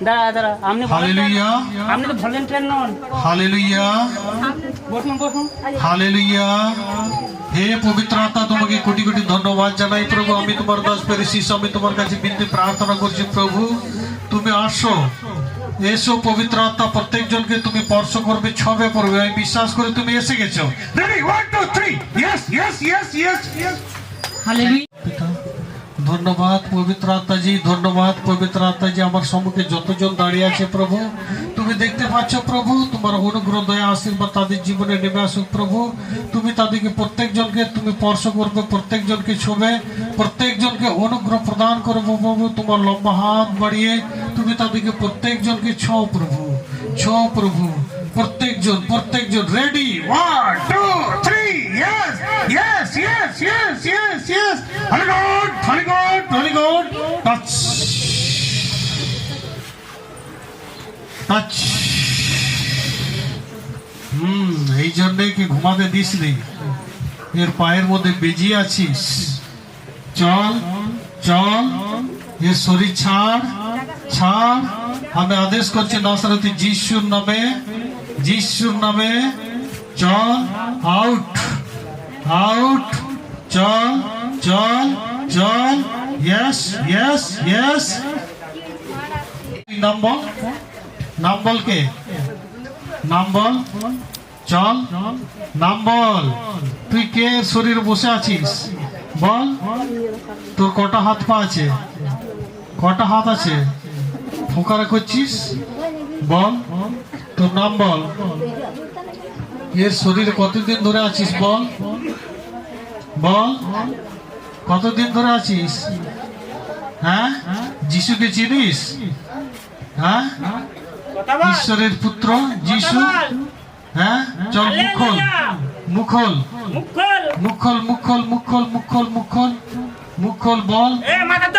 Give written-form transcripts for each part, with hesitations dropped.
দাঁড়া দাঁড়া, আপনি হালেলুয়া, আপনি তো ভলেন্টিয়ার নন। হালেলুয়া, বসুন বসুন। হালেলুয়া। হে পবিত্র আত্মা, তোমাকে কোটি কোটি ধন্যবাদ জানাই প্রভু। আমি তোমার দাস পেরেছিস, আমি তোমার কাছে বিনতি প্রার্থনা করছি প্রভু, তুমি আসো, এসো পবিত্র আত্মা, প্রত্যেকজনকে তুমি স্পর্শ করবে, ছবে পড়বে। আমি বিশ্বাস করে তুমি এসে গেছো। Ready, 1 2 3, yes yes yes yes yes. Hallelujah. পিতা, ধন্যবাদ পবিত্র আত্মাজি, ধন্যবাদ পবিত্র আত্মাজি। আমার সম্মুখে যতজন দাঁড়িয়ে আছে প্রভু, তুমি দেখতে পাচ্ছ প্রভু, তোমার অনুগ্রহ দয়া আশীর্বাদ তাদের জীবনে নেমে আসুক প্রভু। তুমি তাদেরকে প্রত্যেকজনকে তুমি স্পর্শ করবে, প্রত্যেকজনকে ছোবে, প্রত্যেকজনকে অনুগ্রহ প্রদান করবো প্রভু। তোমার লম্বা হাত বাড়িয়ে তুমি তাদেরকে প্রত্যেকজনকে ছোঁও প্রভু, ছোঁও প্রভু। প্রত্যেকজন প্রত্যেকজন ready, 1 2 3, yes yes yes yes yes yes. Holy God, Holy God, Holy God, touch, touch. এই জন্যে কি ঘুমাতে দিস নি, এর পায়ের মধ্যে বেজিয়ে আছিস। চল চল, এর শরীর ছাড় ছাড়। আমি আদেশ করছি নাসরতি যিশুর নামে, যিশুর নামে চল, আউট আউট, চল চল চল, ইয়েস ইয়েস ইয়েস। নাম বল, নাম বল, কে নাম বল, চল নাম বল। তুই কে শরীর বসে আছিস বল। তোর কটা হাত পা আছে, কটা হাত আছে, ফোকারা করছিস বল। তোর নাম বল। এর শরীরে কতদিন ধরে আছিস বল, বল কতদিন ধরে আছিস। হ্যাঁ, যিশুকে চিনিস? হ্যাঁ, ঈশ্বরের পুত্র যিশু। হ্যাঁ, চল মুখল মুখল মুখল মুখল মুখল মুখল মুখল মুখল বল।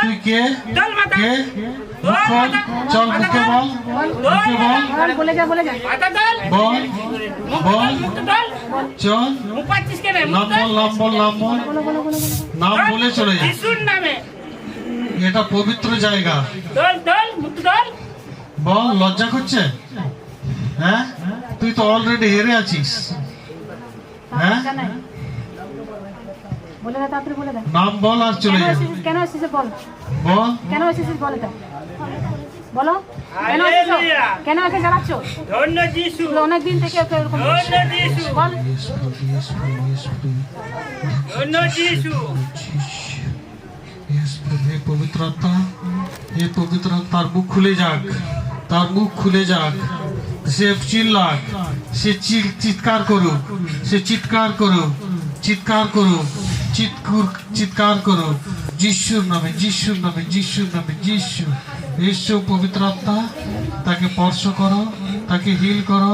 তুই কে কে মুখল, চল মুখে বল, মুখে বল বল বল, চল নাম বল, নাম বল, নাম বল, নাম বলে চলে যা। এটা পবিত্র জায়গা, বল। লজ্জা করছে? হ্যাঁ, তুই তো অলরেডি হেরে আছিস। হ্যাঁ, নাম বল আর চলে যা। কেন এসেছিস বল, বল কেন এসেছিস বল, এটা বলো। কেন এসেছো, কেন একে জ্বালাচ্ছ? ধন্য যিশু, অনেকদিন থেকে ওকে এরকম ধন্য যিশু, বল। ধন্য যিশু। হে পবিত্র আত্মা, হে পবিত্র আত্মা, তার মুখ খুলে যাক, তার মুখ খুলে যাক। সে চিল্লাক, সে চিৎকার করুক, সে চিৎকার করুক, চিৎকার করুক, চিৎকার করুক যিশুর নামে, যিশুর নামে, যিশুর নামে, যিশু। এসো পবিত্র আত্মা, তাকে স্পর্শ করো, তাকে হিল করো,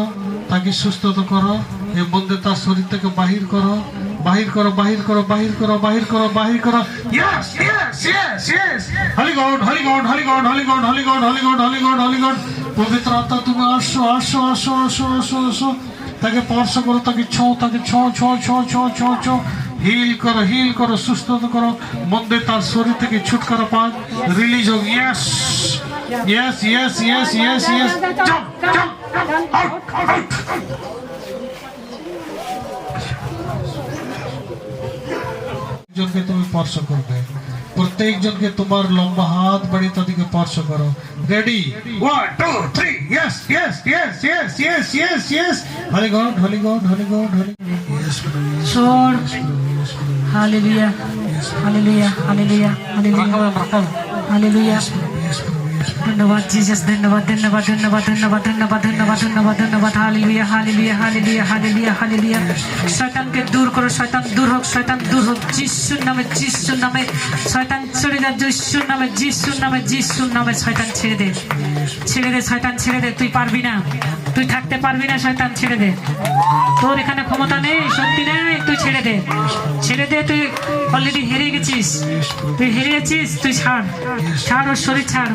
তাকে সুস্থতা করো। এর মধ্যে তার শরীর থেকে বাহির করো, বাহির করো, বাহির করো, বাহির করো, বাহির করো, বাহির করো। Yes yes yes yes. Holy God, holy God, holy God, holy God, holy God, holy God, holy God, holy God. পবিত্র আত্মা তুমি আসো আসো আসো আসো আসো আসো। তাকে স্পর্শ করো, তাকে ছোঁও, তাকে ছোঁও ছোঁও ছোঁও ছোঁও ছোঁও ছোঁও। হিল করো, হিল করো, সুস্থতা করো। মধ্যে তার শরীর থেকে ছুটকারা পান, রিলিজ হোক। Yes yes yes yes yes yes. Jump jump out out. জনকে তুমি স্পর্শ করবে, প্রত্যেকজনকে তোমার লম্বা হাত বাড়িয়ে তাদেরকে স্পর্শ করো। Ready, 1 2 3, yes yes yes yes yes yes yes. Holy God, holy God, holy God, holy শোন, hallelujah hallelujah hallelujah hallelujah hallelujah. ধন্যবাদ জিসাস, ধন্যবাদ ধন্যবাদ ধন্যবাদ ধন্যবাদ ধন্যবাদ ধন্যবাদ ধন্যবাদ ধন্যবাদ। Hallelujah hallelujah hallelujah hallelujah hallelujah. শয়তানকে দূর করো, শয়তান দূর হোক, শয়তান দূর হোক যিশুর নামে, যিশুর নামে। শয়তান ছেড়ে যা যিশুর নামে, যিশুর নামে, যিশুর নামে। শয়তান ছেড়ে দে, ছেড়ে দে, শয়তান ছেড়ে দে। তুই পারবি না, তুই থাকতে পারবি না, শয়তান ছেড়ে দে। তোর এখানে ক্ষমতা নেই, শক্তি নেই, তুই ছেড়ে দে, ছেড়ে দে। তুই অলরেডি হেরে গেছিস, তুই হেরেছিস। তুই ছাড়, ছাড় ওর শরীর ছাড়।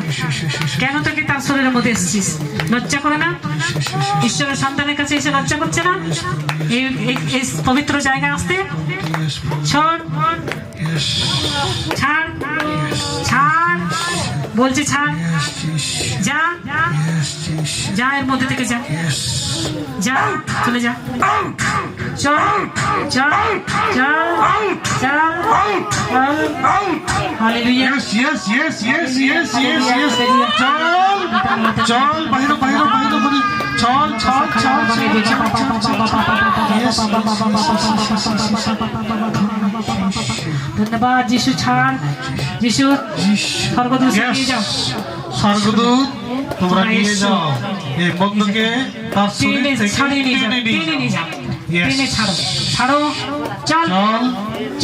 কেন তোকে তার শরীরের মধ্যে এসেছিস? লজ্জা করে না? ঈশ্বরের সন্তানের কাছে এসে লজ্জা করছে না এই পবিত্র জায়গায় আসতে? ছাড় ছাড় ছাড় বলছি ছাড়, Yes, Jesus. যা Yes, Jesus. যা, এর মধ্যে থেকে যা, Yes. যা, চলে যা, চল চল চল চল, hallelujah. Yes, yes, yes, yes, yes, yes, yes. চল চল বাইরে বাইরে বাইরে বাইরে চল চল চল Yes, ধন্যবাদ যিশু, ছাড় যিশু, স্বর্গদূত নিয়ে যাও, স্বর্গদূত তোমরা নিয়ে যাও এই বন্ধুকে তার শরীর টেনে থেকে ছাড়িয়ে নিয়ে যাও, টেনে নিয়ে টেনে নিয়ে যাও, Yes. টেনে ছাড়ো, ছাড়ো, চল চল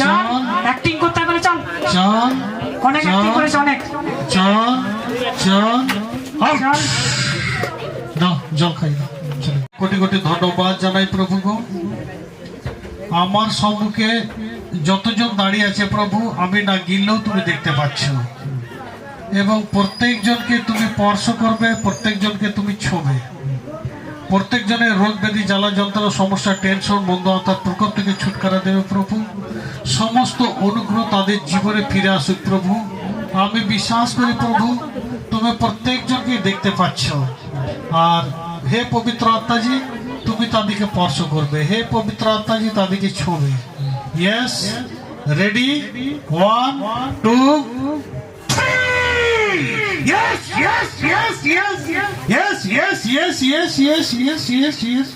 চল, চল অ্যাক্টিং করতে হবে না, চল, চল অনেক অ্যাক্টিং চল করেছে, অনেক, চল চল চল। দাও জল খাই দাও চলো। কোটি কোটি ধন্যবাদ জানাই প্রভু গো, আমার সম্মুখে যতজন দাঁড়িয়ে আছে প্রভু, আমি না গিললেও তুমি দেখতে পাচ্ছ, এবং প্রত্যেকজনকে তুমি স্পর্শ করবে, প্রত্যেকজনকে তুমি ছোবে, প্রত্যেকজনের রোগ ব্যাধি জ্বালা যন্ত্রণা সমস্যা টেনশন বন্ধ অর্থাৎ প্রকোপ থেকে ছুটকারা দেবে প্রভু, সমস্ত অনুগ্রহ তাদের জীবনে ফিরে আসুক প্রভু। আমি বিশ্বাস করি প্রভু তুমি প্রত্যেকজনকে দেখতে পাচ্ছ, আর হে পবিত্র আত্মাজি তুমি তাদেরকে স্পর্শ করবে, হে পবিত্র আত্মাজি তাদেরকে ছোবে। Yes, ready, 1 2 Yes, yes, yes, yes, yes, yes, yes, yes, yes, yes, yes, yes.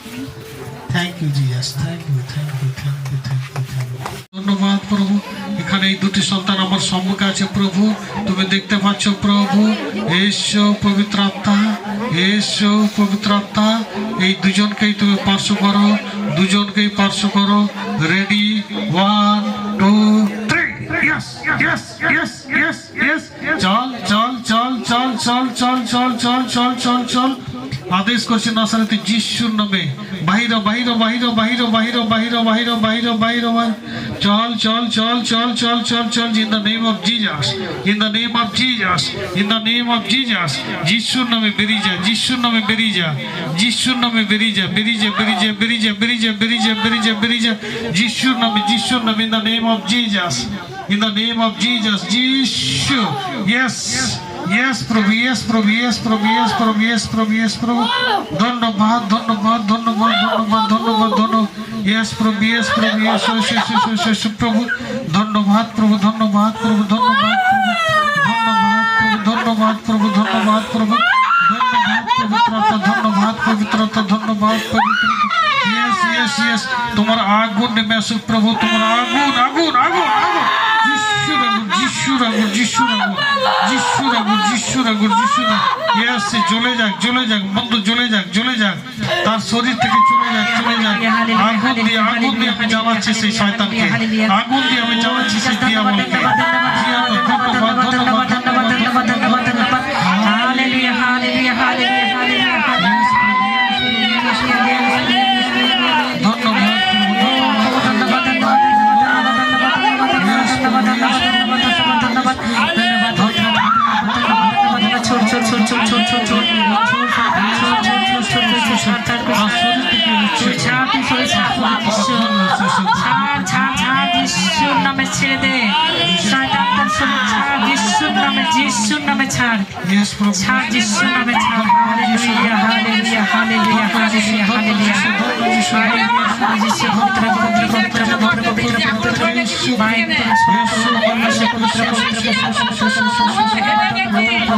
Thank you, Jesus. Thank you, thank you, thank you, thank you, thank you. ধন্যবাদ প্রভু, এখানে এই দুটি সন্তান আমার সম্মুখে আছে প্রভু, তুমি দেখতে পাচ্ছ প্রভু। এসো পবিত্র আত্মা, এসো পবিত্র আত্মা, এই দুজনকেই তুমি স্পর্শ করো, দুজনকেই স্পর্শ করো। Ready, 1 2 3 Yes, yes, yes, yes, yes. চল চল চল চল চল চল চল চল চল চল চল আদেশ করছে নাসারেতে যিশুর নামে, বাহির বাহির বাহির বাহির বাহির বাহির বাহির বাহির বাহির চল চল চল চল চল চল চল in the name of Jesus, in the name of Jesus, in the name of Jesus. যিশুর নামে বেরিয়ে যা, যিশুর নামে বেরিয়ে যা, যিশুর নামে বেরিয়ে যা, বেরিয়ে যা, বেরিয়ে যা, বেরিয়ে যা, বেরিয়ে যা, বেরিয়ে যা, বেরিয়ে যা, বেরিয়ে যা, যিশুর নামে, যিশুর নামে, in the name of Jesus, in the name of Jesus, Jesus. Yes, yes, Prabhu, yes, Prabhu, yes, Prabhu, yes, Prabhu, yes, Prabhu, yes, Prabhu. ধন্যবাদ, ধন্যবাদ, ধন্যবাদ, ধন্যবাদ, ধন্যবাদ, ধন্যবাদ। Yes, Prabhu, yes, Prabhu, yes, yes, yes, yes, yes, yes, Prabhu. ধন্যবাদ, প্রভু, ধন্যবাদ, প্রভু, ধন্যবাদ, প্রভু, ধন্যবাদ, প্রভু, ধন্যবাদ, প্রভু, ধন্যবাদ, পবিত্রতা, ধন্যবাদ, পবিত্রতা, ধন্যবাদ, পবিত্রতা। Yes, yes, yes. তোমার আগুন নেমে আসুক প্রভু, তোমার আগুন, আগুন, আগুন, আগুন। যিশুর আগুন, যিশুর আগুন, যিশুর আগুন, যিশুর আগুন, যিশুর আগুন, যিশুর আগুন। Yes, সে জ্বলে যাক, জ্বলে যাক, বন্ধ জ্বলে যাক, জ্বলে যাক, তার শরীর থেকে চলে যাক, চলে যাক। আগুন দিয়ে আমি জ্বালাচ্ছি সেই শয়তানকে, আগুন দিয়ে আমি জ্বালাচ্ছি সেই দিয়াবলকে। ধন্যবাদ, ধন্যবাদ, ধন্যবাদ, ধন্যবাদ, ধন্যবাদ, ধন্যবাদ। Hallelujah, hallelujah, hallelujah, hallelujah, hallelujah. যিশুর নামে ছেড়ে দে, যিশুর নামে, যিশুর নামে ছাড়, ছাড় যিশুর নামে ছাড়। Hallelujah, hallelujah, hallelujah, hallelujah, hallelujah. যিশু পবিত্র, পবিত্র, পবিত্র, পবিত্র, পবিত্র, পবিত্র,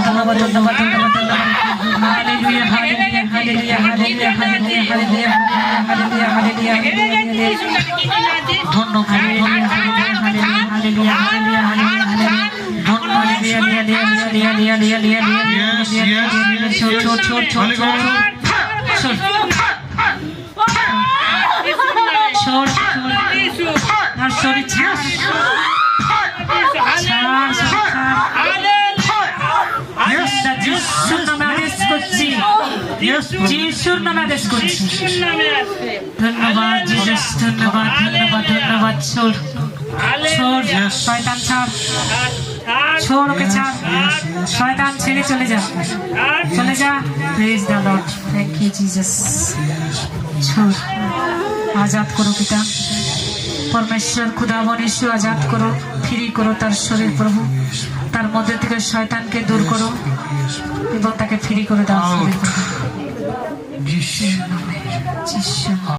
ধন্যবাদ, ধন্যবাদ, ধন্যবাদ, ধন্যবাদ। Hallelujah, hallelujah, hallelujah, hallelujah, hallelujah, hallelujah, hallelujah, hallelujah, ধন্যবাদ, hallelujah, hallelujah, hallelujah, hallelujah, hallelujah, শরীর ছাড়, যিশুর নামে আদেশ করছি, যিশুর নামে আদেশ করছি। ধন্যবাদ জিসাস, ধন্যবাদ, ধন্যবাদ, ধন্যবাদ। ছোড়, ছোড়, শয়তান ছাড়, ছোড়, ওকে ছাড়, শয়তান ছেড়ে চলে যা, চলে যা। Praise the Lord, thank you Jesus. ছোড়, आजाद करो पिता, परमेश्वर खुदा बनिशु आजाद करो, फ्री करो तार शरीर प्रभु। তার মধ্যে থেকে শয়তানকে দূর করো এবং তাকে ফ্রি করে দাও। Out. যিশু। যিশু।